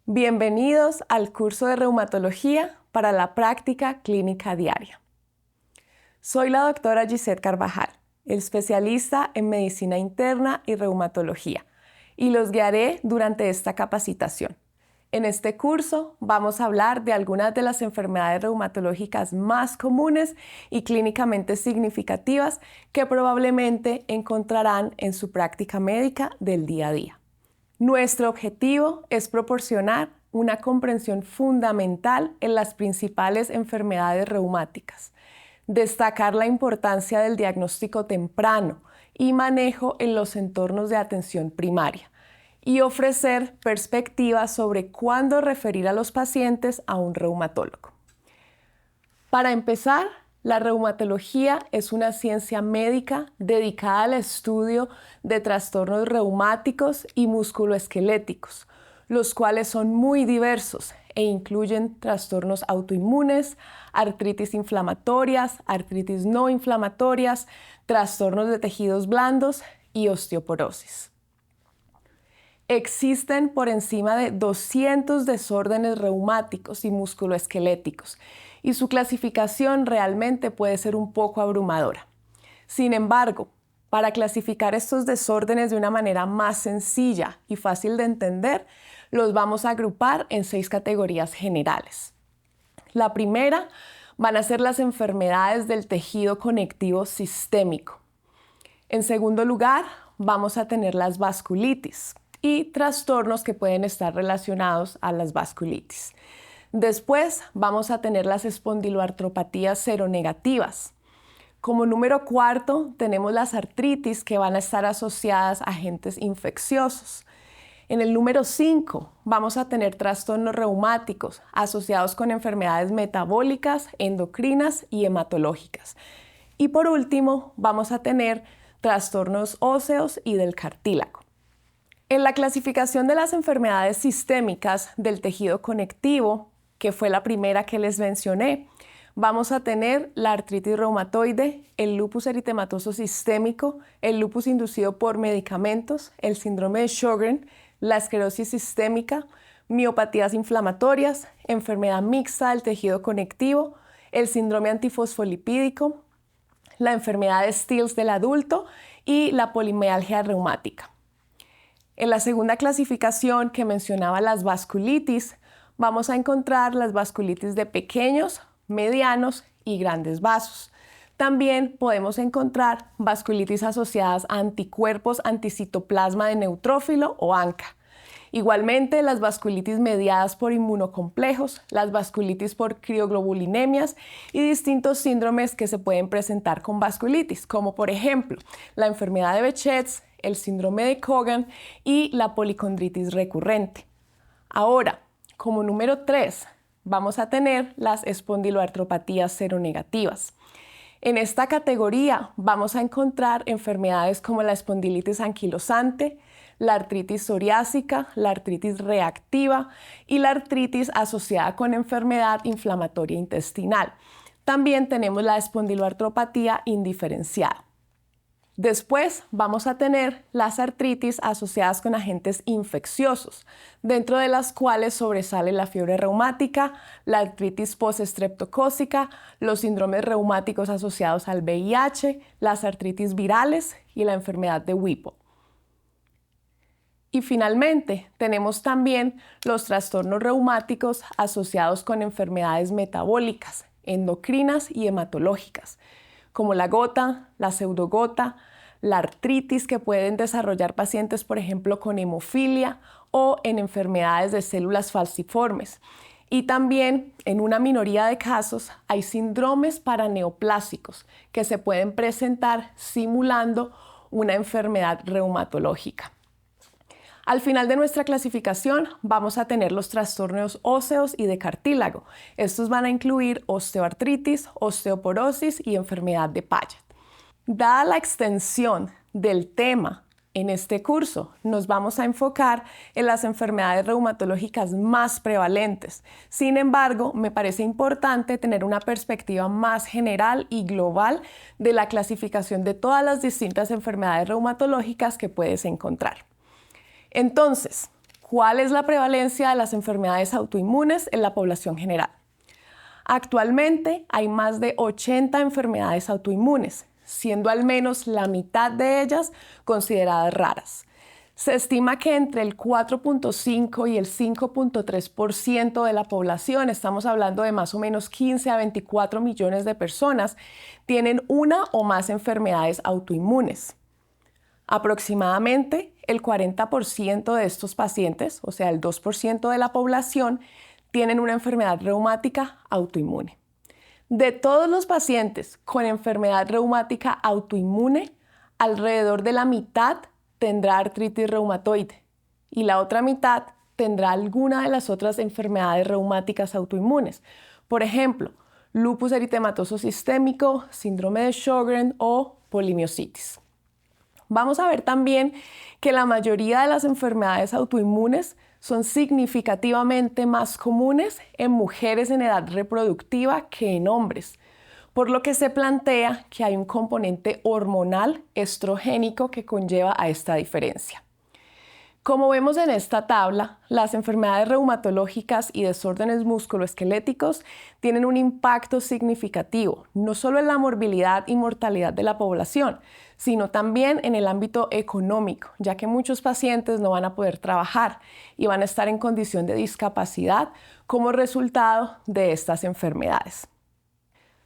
Bienvenidos al curso de reumatología para la práctica clínica diaria. Soy la doctora Gisette Carvajal, especialista en medicina interna y reumatología, y los guiaré durante esta capacitación. En este curso vamos a hablar de algunas de las enfermedades reumatológicas más comunes y clínicamente significativas que probablemente encontrarán en su práctica médica del día a día. Nuestro objetivo es proporcionar una comprensión fundamental en las principales enfermedades reumáticas, destacar la importancia del diagnóstico temprano y manejo en los entornos de atención primaria y ofrecer perspectivas sobre cuándo referir a los pacientes a un reumatólogo. Para empezar, la reumatología es una ciencia médica dedicada al estudio de trastornos reumáticos y musculoesqueléticos, los cuales son muy diversos e incluyen trastornos autoinmunes, artritis inflamatorias, artritis no inflamatorias, trastornos de tejidos blandos y osteoporosis. Existen por encima de 200 desórdenes reumáticos y musculoesqueléticos y su clasificación realmente puede ser un poco abrumadora. Sin embargo, para clasificar estos desórdenes de una manera más sencilla y fácil de entender, los vamos a agrupar en 6 categorías generales. La primera van a ser las enfermedades del tejido conectivo sistémico. En segundo lugar, vamos a tener las vasculitis y trastornos que pueden estar relacionados a las vasculitis. Después vamos a tener las espondiloartropatías seronegativas. Como número cuarto tenemos las artritis que van a estar asociadas a agentes infecciosos. En el número 5 vamos a tener trastornos reumáticos asociados con enfermedades metabólicas, endocrinas y hematológicas. Y por último vamos a tener trastornos óseos y del cartílago. En la clasificación de las enfermedades sistémicas del tejido conectivo, que fue la primera que les mencioné, vamos a tener la artritis reumatoide, el lupus eritematoso sistémico, el lupus inducido por medicamentos, el síndrome de Sjögren, la esclerosis sistémica, miopatías inflamatorias, enfermedad mixta del tejido conectivo, el síndrome antifosfolipídico, la enfermedad de Stills del adulto y la polimialgia reumática. En la segunda clasificación que mencionaba las vasculitis, vamos a encontrar las vasculitis de pequeños, medianos y grandes vasos. También podemos encontrar vasculitis asociadas a anticuerpos anticitoplasma de neutrófilo o ANCA. Igualmente, las vasculitis mediadas por inmunocomplejos, las vasculitis por crioglobulinemias y distintos síndromes que se pueden presentar con vasculitis, como por ejemplo la enfermedad de Behçet's, el síndrome de Cogan y la policondritis recurrente. Ahora, como número 3, vamos a tener las espondiloartropatías seronegativas. En esta categoría vamos a encontrar enfermedades como la espondilitis anquilosante, la artritis psoriásica, la artritis reactiva y la artritis asociada con enfermedad inflamatoria intestinal. También tenemos la espondiloartropatía indiferenciada. Después vamos a tener las artritis asociadas con agentes infecciosos, dentro de las cuales sobresale la fiebre reumática, la artritis postestreptocócica, los síndromes reumáticos asociados al VIH, las artritis virales y la enfermedad de Whipple. Y finalmente, tenemos también los trastornos reumáticos asociados con enfermedades metabólicas, endocrinas y hematológicas, como la gota, la pseudogota, la artritis que pueden desarrollar pacientes, por ejemplo, con hemofilia o en enfermedades de células falciformes. Y también, en una minoría de casos, hay síndromes paraneoplásicos que se pueden presentar simulando una enfermedad reumatológica. Al final de nuestra clasificación vamos a tener los trastornos óseos y de cartílago. Estos van a incluir osteoartritis, osteoporosis y enfermedad de Paget. Dada la extensión del tema en este curso, nos vamos a enfocar en las enfermedades reumatológicas más prevalentes. Sin embargo, me parece importante tener una perspectiva más general y global de la clasificación de todas las distintas enfermedades reumatológicas que puedes encontrar. Entonces, ¿cuál es la prevalencia de las enfermedades autoinmunes en la población general? Actualmente hay más de 80 enfermedades autoinmunes, siendo al menos la mitad de ellas consideradas raras. Se estima que entre el 4.5 y el 5.3% de la población, estamos hablando de más o menos 15 a 24 millones de personas, tienen una o más enfermedades autoinmunes. Aproximadamente el 40% de estos pacientes, o sea, el 2% de la población, tienen una enfermedad reumática autoinmune. De todos los pacientes con enfermedad reumática autoinmune, alrededor de la mitad tendrá artritis reumatoide y la otra mitad tendrá alguna de las otras enfermedades reumáticas autoinmunes. Por ejemplo, lupus eritematoso sistémico, síndrome de Sjögren o polimiositis. Vamos a ver también que la mayoría de las enfermedades autoinmunes son significativamente más comunes en mujeres en edad reproductiva que en hombres, por lo que se plantea que hay un componente hormonal estrogénico que conlleva a esta diferencia. Como vemos en esta tabla, las enfermedades reumatológicas y desórdenes musculoesqueléticos tienen un impacto significativo, no solo en la morbilidad y mortalidad de la población, sino también en el ámbito económico, ya que muchos pacientes no van a poder trabajar y van a estar en condición de discapacidad como resultado de estas enfermedades.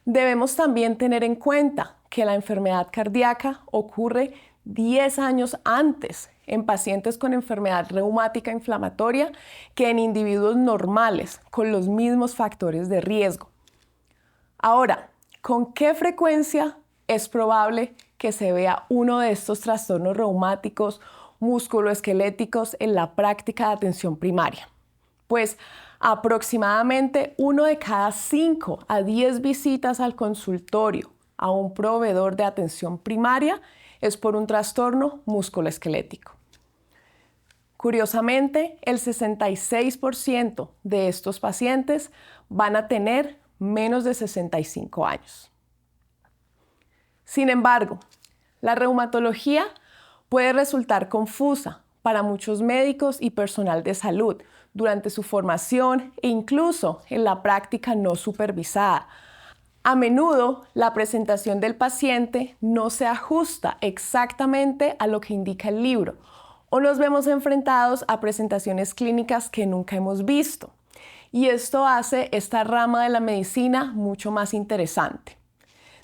Debemos también tener en cuenta que la enfermedad cardíaca ocurre 10 años antes en pacientes con enfermedad reumática inflamatoria que en individuos normales con los mismos factores de riesgo. Ahora, ¿con qué frecuencia es probable que se vea uno de estos trastornos reumáticos musculoesqueléticos en la práctica de atención primaria? Pues aproximadamente 1 de cada 5 a 10 visitas al consultorio a un proveedor de atención primaria es por un trastorno musculoesquelético. Curiosamente, el 66% de estos pacientes van a tener menos de 65 años. Sin embargo, la reumatología puede resultar confusa para muchos médicos y personal de salud durante su formación e incluso en la práctica no supervisada. A menudo, la presentación del paciente no se ajusta exactamente a lo que indica el libro o nos vemos enfrentados a presentaciones clínicas que nunca hemos visto. Y esto hace esta rama de la medicina mucho más interesante.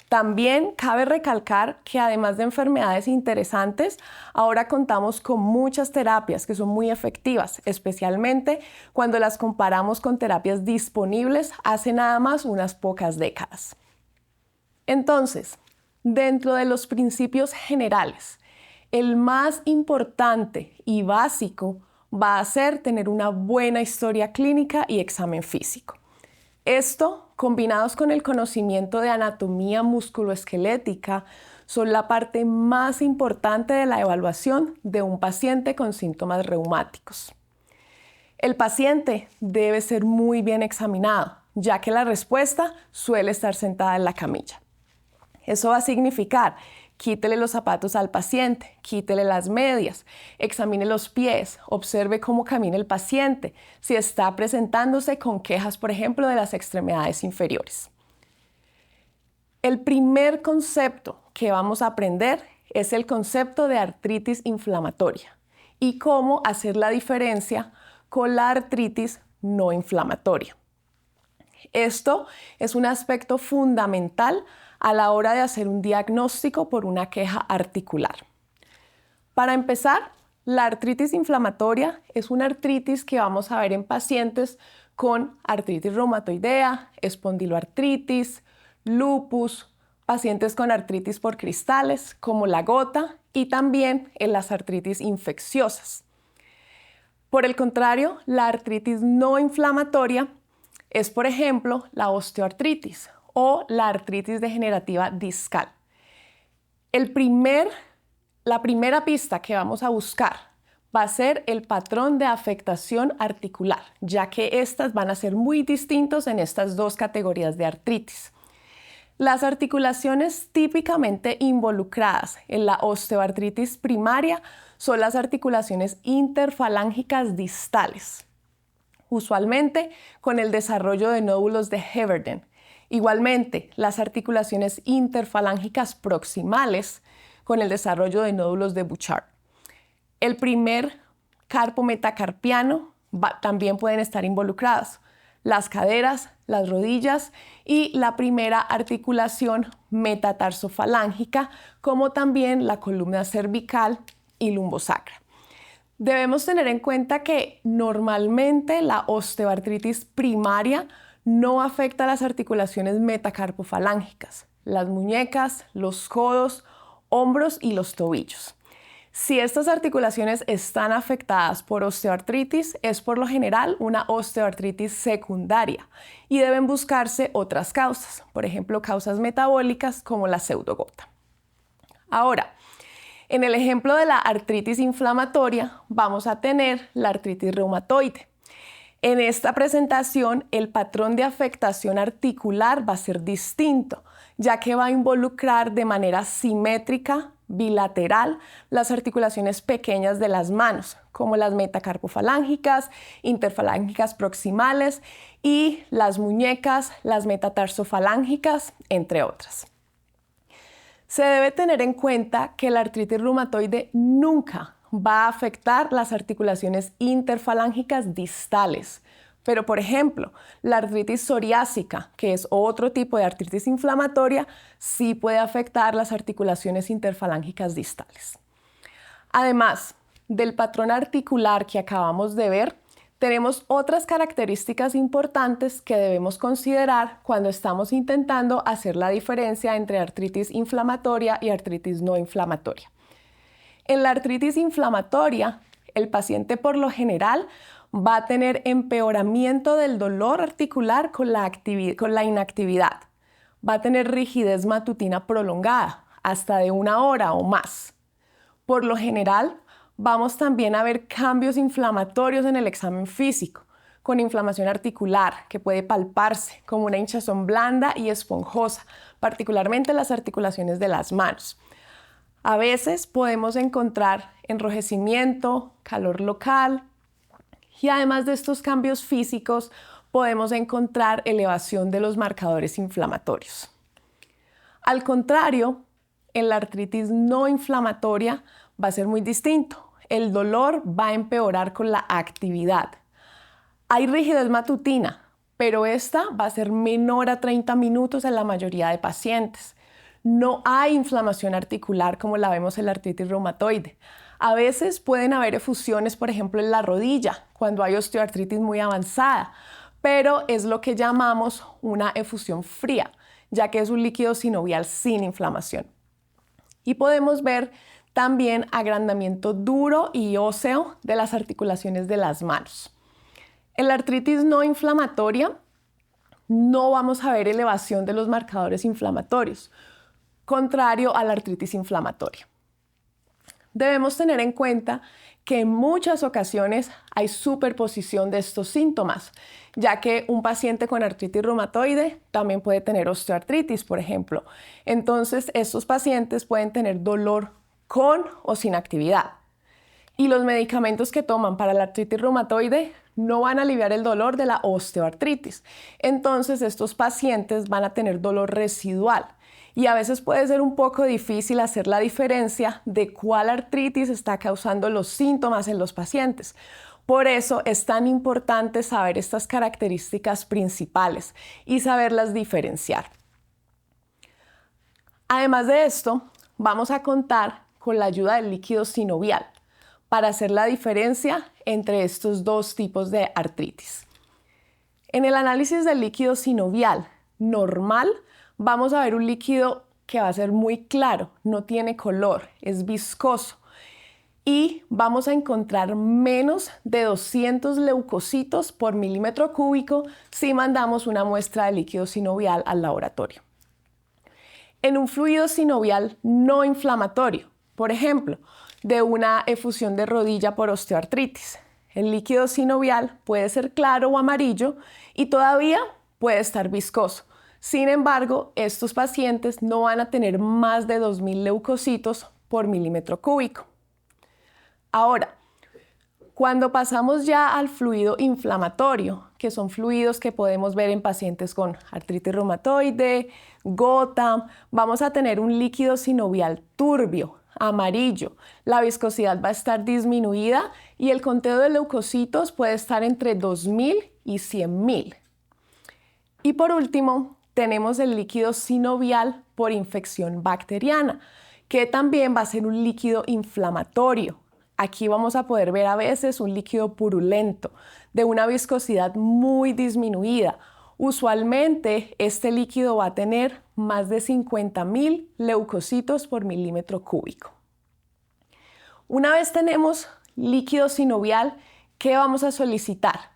También cabe recalcar que además de enfermedades interesantes, ahora contamos con muchas terapias que son muy efectivas, especialmente cuando las comparamos con terapias disponibles hace nada más unas pocas décadas. Entonces, dentro de los principios generales, el más importante y básico va a ser tener una buena historia clínica y examen físico. Esto, combinados con el conocimiento de anatomía musculoesquelética, son la parte más importante de la evaluación de un paciente con síntomas reumáticos. El paciente debe ser muy bien examinado, ya que la respuesta suele estar sentada en la camilla. Eso va a significar: quítele los zapatos al paciente, quítele las medias, examine los pies, observe cómo camina el paciente, si está presentándose con quejas, por ejemplo, de las extremidades inferiores. El primer concepto que vamos a aprender es el concepto de artritis inflamatoria y cómo hacer la diferencia con la artritis no inflamatoria. Esto es un aspecto fundamental a la hora de hacer un diagnóstico por una queja articular. Para empezar, la artritis inflamatoria es una artritis que vamos a ver en pacientes con artritis reumatoidea, espondiloartritis, lupus, pacientes con artritis por cristales como la gota y también en las artritis infecciosas. Por el contrario, la artritis no inflamatoria es, por ejemplo, la osteoartritis o la artritis degenerativa discal. La primera pista que vamos a buscar va a ser el patrón de afectación articular, ya que estas van a ser muy distintos en estas dos categorías de artritis. Las articulaciones típicamente involucradas en la osteoartritis primaria son las articulaciones interfalángicas distales, usualmente con el desarrollo de nódulos de Heberden. Igualmente, las articulaciones interfalángicas proximales con el desarrollo de nódulos de Bouchard. El primer carpo metacarpiano también pueden estar involucrados, las caderas, las rodillas y la primera articulación metatarsofalángica, como también la columna cervical y lumbosacra. Debemos tener en cuenta que normalmente la osteoartritis primaria no afecta las articulaciones metacarpofalángicas, las muñecas, los codos, hombros y los tobillos. Si estas articulaciones están afectadas por osteoartritis, es por lo general una osteoartritis secundaria y deben buscarse otras causas, por ejemplo, causas metabólicas como la pseudogota. Ahora, en el ejemplo de la artritis inflamatoria, vamos a tener la artritis reumatoide. En esta presentación, el patrón de afectación articular va a ser distinto, ya que va a involucrar de manera simétrica, bilateral, las articulaciones pequeñas de las manos, como las metacarpofalángicas, interfalángicas proximales y las muñecas, las metatarsofalancas, entre otras. Se debe tener en cuenta que la artritis reumatoide nunca va a afectar las articulaciones interfalángicas distales. Pero, por ejemplo, la artritis psoriásica, que es otro tipo de artritis inflamatoria, sí puede afectar las articulaciones interfalángicas distales. Además del patrón articular que acabamos de ver, tenemos otras características importantes que debemos considerar cuando estamos intentando hacer la diferencia entre artritis inflamatoria y artritis no inflamatoria. En la artritis inflamatoria, el paciente por lo general va a tener empeoramiento del dolor articular con la inactividad. Va a tener rigidez matutina prolongada, hasta de 1 hora o más. Por lo general, vamos también a ver cambios inflamatorios en el examen físico, con inflamación articular que puede palparse como una hinchazón blanda y esponjosa, particularmente en las articulaciones de las manos. A veces podemos encontrar enrojecimiento, calor local y además de estos cambios físicos podemos encontrar elevación de los marcadores inflamatorios. Al contrario, en la artritis no inflamatoria va a ser muy distinto. El dolor va a empeorar con la actividad. Hay rigidez matutina, pero esta va a ser menor a 30 minutos en la mayoría de pacientes. No hay inflamación articular como la vemos en la artritis reumatoide. A veces pueden haber efusiones, por ejemplo, en la rodilla, cuando hay osteoartritis muy avanzada, pero es lo que llamamos una efusión fría, ya que es un líquido sinovial sin inflamación. Y podemos ver también agrandamiento duro y óseo de las articulaciones de las manos. En la artritis no inflamatoria no vamos a ver elevación de los marcadores inflamatorios, contrario a la artritis inflamatoria. Debemos tener en cuenta que en muchas ocasiones hay superposición de estos síntomas, ya que un paciente con artritis reumatoide también puede tener osteoartritis, por ejemplo. Entonces, estos pacientes pueden tener dolor con o sin actividad. Y los medicamentos que toman para la artritis reumatoide no van a aliviar el dolor de la osteoartritis. Entonces, estos pacientes van a tener dolor residual. Y a veces puede ser un poco difícil hacer la diferencia de cuál artritis está causando los síntomas en los pacientes. Por eso es tan importante saber estas características principales y saberlas diferenciar. Además de esto, vamos a contar con la ayuda del líquido sinovial para hacer la diferencia entre estos dos tipos de artritis. En el análisis del líquido sinovial normal, vamos a ver un líquido que va a ser muy claro, no tiene color, es viscoso y vamos a encontrar menos de 200 leucocitos por milímetro cúbico si mandamos una muestra de líquido sinovial al laboratorio. En un fluido sinovial no inflamatorio, por ejemplo, de una efusión de rodilla por osteoartritis, el líquido sinovial puede ser claro o amarillo y todavía puede estar viscoso. Sin embargo, estos pacientes no van a tener más de 2000 leucocitos por milímetro cúbico. Ahora, cuando pasamos ya al fluido inflamatorio, que son fluidos que podemos ver en pacientes con artritis reumatoide, gota, vamos a tener un líquido sinovial turbio, amarillo. La viscosidad va a estar disminuida y el conteo de leucocitos puede estar entre 2000 y 100.000. Y por último, tenemos el líquido sinovial por infección bacteriana, que también va a ser un líquido inflamatorio. Aquí vamos a poder ver a veces un líquido purulento, de una viscosidad muy disminuida. Usualmente este líquido va a tener más de 50.000 leucocitos por milímetro cúbico. Una vez tenemos líquido sinovial, ¿qué vamos a solicitar?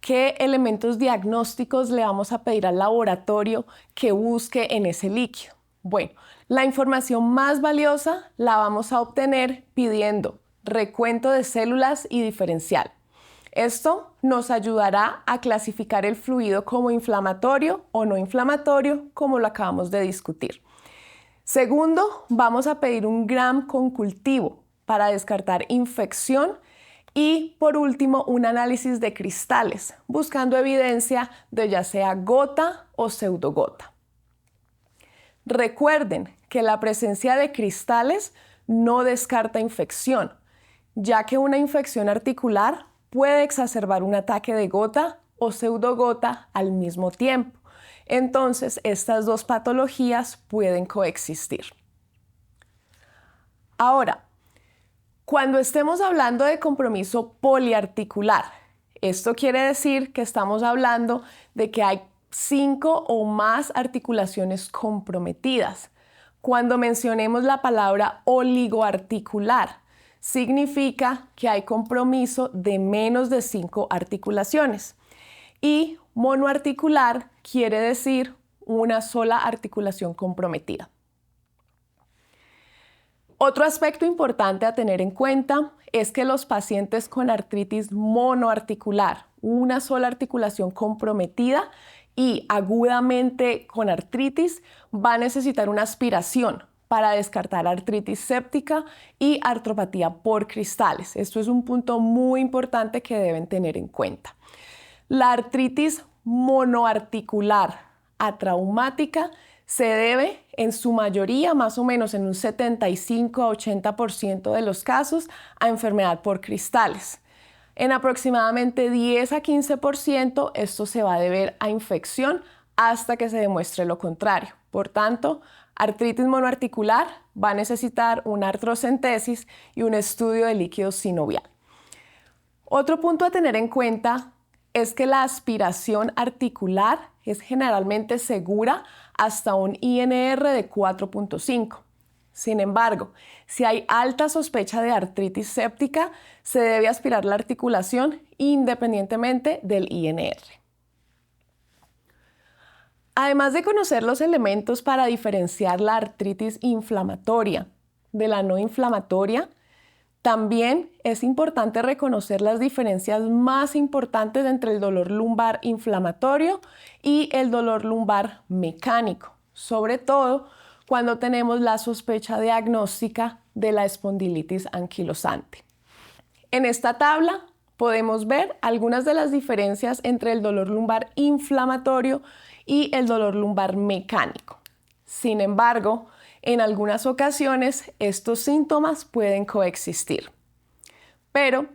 ¿Qué elementos diagnósticos le vamos a pedir al laboratorio que busque en ese líquido? Bueno, la información más valiosa la vamos a obtener pidiendo recuento de células y diferencial. Esto nos ayudará a clasificar el fluido como inflamatorio o no inflamatorio, como lo acabamos de discutir. Segundo, vamos a pedir un Gram con cultivo para descartar infección. Y por último, un análisis de cristales, buscando evidencia de ya sea gota o pseudogota. Recuerden que la presencia de cristales no descarta infección, ya que una infección articular puede exacerbar un ataque de gota o pseudogota al mismo tiempo. Entonces, estas dos patologías pueden coexistir. Ahora, cuando estemos hablando de compromiso poliarticular, esto quiere decir que estamos hablando de que hay 5 o más articulaciones comprometidas. Cuando mencionemos la palabra oligoarticular, significa que hay compromiso de menos de 5 articulaciones. Y monoarticular quiere decir una sola articulación comprometida. Otro aspecto importante a tener en cuenta es que los pacientes con artritis monoarticular, una sola articulación comprometida y agudamente con artritis, va a necesitar una aspiración para descartar artritis séptica y artropatía por cristales. Esto es un punto muy importante que deben tener en cuenta. La artritis monoarticular atraumática se debe en su mayoría, más o menos en un 75 a 80% de los casos, a enfermedad por cristales. En aproximadamente 10 a 15% esto se va a deber a infección hasta que se demuestre lo contrario. Por tanto, artritis monoarticular va a necesitar una artrocentesis y un estudio de líquido sinovial. Otro punto a tener en cuenta es que la aspiración articular es generalmente segura hasta un INR de 4.5. Sin embargo, si hay alta sospecha de artritis séptica, se debe aspirar la articulación independientemente del INR. Además de conocer los elementos para diferenciar la artritis inflamatoria de la no inflamatoria, también es importante reconocer las diferencias más importantes entre el dolor lumbar inflamatorio y el dolor lumbar mecánico, sobre todo cuando tenemos la sospecha diagnóstica de la espondilitis anquilosante. En esta tabla podemos ver algunas de las diferencias entre el dolor lumbar inflamatorio y el dolor lumbar mecánico. Sin embargo, en algunas ocasiones estos síntomas pueden coexistir. Pero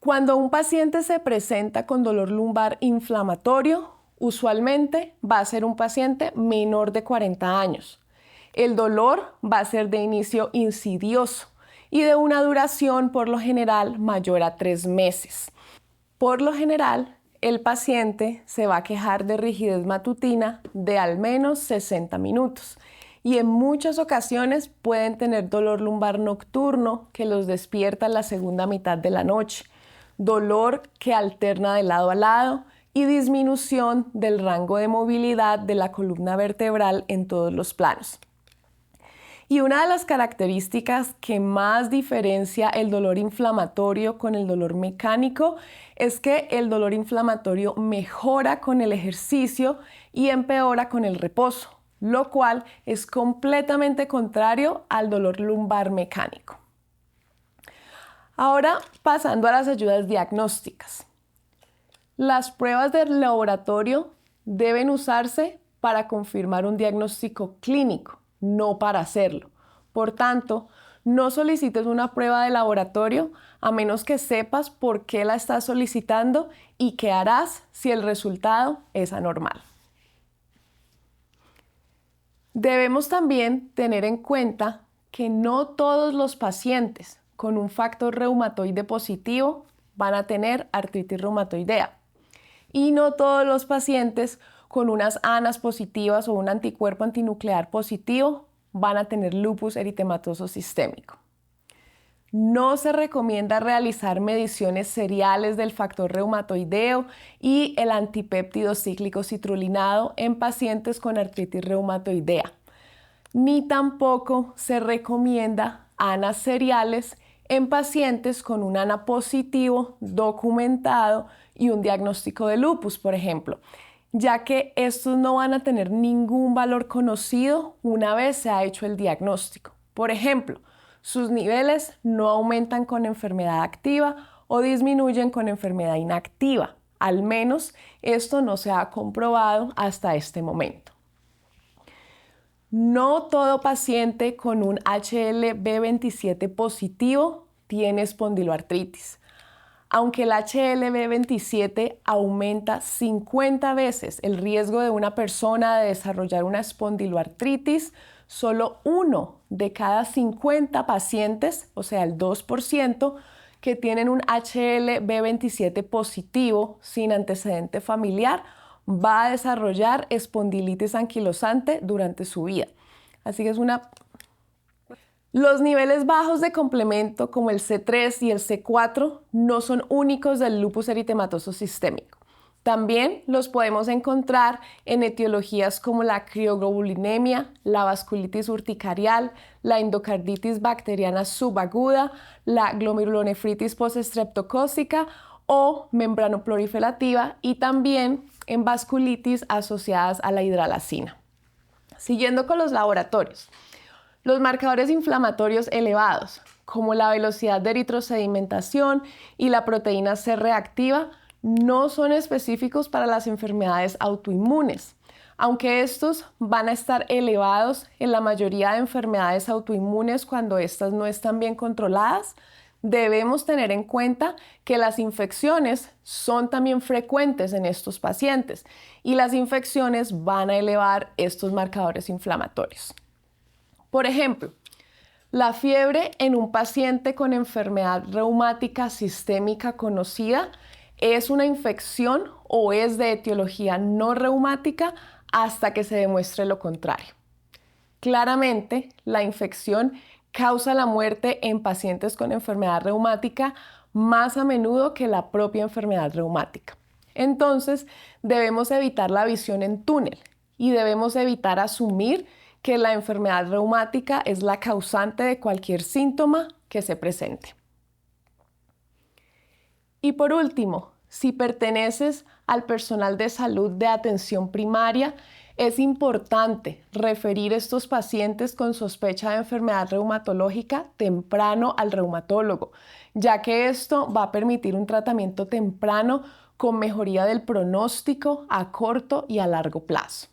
cuando un paciente se presenta con dolor lumbar inflamatorio, usualmente va a ser un paciente menor de 40 años. El dolor va a ser de inicio insidioso y de una duración por lo general mayor a 3 meses. Por lo general, el paciente se va a quejar de rigidez matutina de al menos 60 minutos. Y en muchas ocasiones pueden tener dolor lumbar nocturno que los despierta en la segunda mitad de la noche, dolor que alterna de lado a lado y disminución del rango de movilidad de la columna vertebral en todos los planos. Y una de las características que más diferencia el dolor inflamatorio con el dolor mecánico es que el dolor inflamatorio mejora con el ejercicio y empeora con el reposo, lo cual es completamente contrario al dolor lumbar mecánico. Ahora, pasando a las ayudas diagnósticas. Las pruebas del laboratorio deben usarse para confirmar un diagnóstico clínico, no para hacerlo. Por tanto, no solicites una prueba de laboratorio a menos que sepas por qué la estás solicitando y qué harás si el resultado es anormal. Debemos también tener en cuenta que no todos los pacientes con un factor reumatoide positivo van a tener artritis reumatoidea y no todos los pacientes con unas ANAs positivas o un anticuerpo antinuclear positivo van a tener lupus eritematoso sistémico. No se recomienda realizar mediciones seriales del factor reumatoideo y el antipéptido cíclico citrulinado en pacientes con artritis reumatoidea, ni tampoco se recomienda ANAs seriales en pacientes con un ANA positivo documentado y un diagnóstico de lupus, por ejemplo, ya que estos no van a tener ningún valor conocido una vez se ha hecho el diagnóstico. Por ejemplo, sus niveles no aumentan con enfermedad activa o disminuyen con enfermedad inactiva. Al menos esto no se ha comprobado hasta este momento. No todo paciente con un HLB27 positivo tiene espondiloartritis. Aunque el HLB27 aumenta 50 veces el riesgo de una persona de desarrollar una espondiloartritis, solo 1 de cada 50 pacientes, o sea el 2%, que tienen un HLB27 positivo sin antecedente familiar, va a desarrollar espondilitis anquilosante durante su vida. Así que es una... Los niveles bajos de complemento como el C3 y el C4 no son únicos del lupus eritematoso sistémico. También los podemos encontrar en etiologías como la crioglobulinemia, la vasculitis urticarial, la endocarditis bacteriana subaguda, la glomerulonefritis postestreptocócica o membranoproliferativa y también en vasculitis asociadas a la hidralacina. Siguiendo con los laboratorios. Los marcadores inflamatorios elevados, como la velocidad de eritrosedimentación y la proteína C reactiva, no son específicos para las enfermedades autoinmunes. Aunque estos van a estar elevados en la mayoría de enfermedades autoinmunes cuando estas no están bien controladas, debemos tener en cuenta que las infecciones son también frecuentes en estos pacientes y las infecciones van a elevar estos marcadores inflamatorios. Por ejemplo, la fiebre en un paciente con enfermedad reumática sistémica conocida es una infección o es de etiología no reumática hasta que se demuestre lo contrario. Claramente, la infección causa la muerte en pacientes con enfermedad reumática más a menudo que la propia enfermedad reumática. Entonces, debemos evitar la visión en túnel y debemos evitar asumir que la enfermedad reumática es la causante de cualquier síntoma que se presente. Y por último, si perteneces al personal de salud de atención primaria, es importante referir estos pacientes con sospecha de enfermedad reumatológica temprano al reumatólogo, ya que esto va a permitir un tratamiento temprano con mejoría del pronóstico a corto y a largo plazo.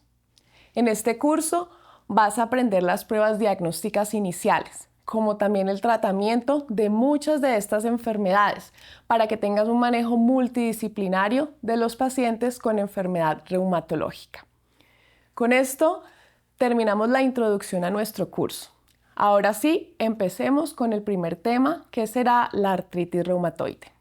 En este curso vas a aprender las pruebas diagnósticas iniciales, como también el tratamiento de muchas de estas enfermedades, para que tengas un manejo multidisciplinario de los pacientes con enfermedad reumatológica. Con esto terminamos la introducción a nuestro curso. Ahora sí, empecemos con el primer tema, que será la artritis reumatoide.